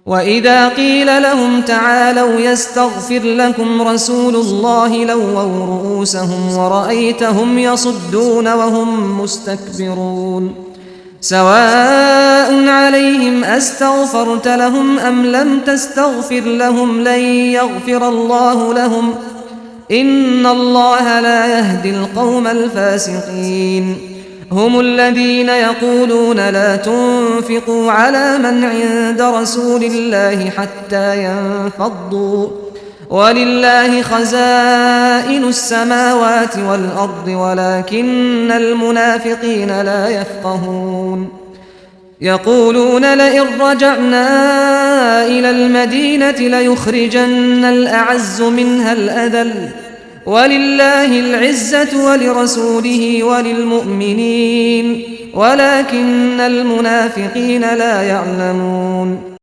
وإذا قيل لهم تعالوا يستغفر لكم رسول الله لووا رؤوسهم ورأيتهم يصدون وهم مستكبرون سواء عليهم أستغفرت لهم أم لم تستغفر لهم لن يغفر الله لهم إن الله لا يهدي القوم الفاسقين هم الذين يقولون لا تنفقوا على من عند رسول الله حتى ينفضوا ولله خزائن السماوات والأرض ولكن المنافقين لا يفقهون يقولون لئن رجعنا إلى المدينة ليخرجن الأعز منها الأذل ولله العزة ولرسوله وللمؤمنين ولكن المنافقين لا يعلمون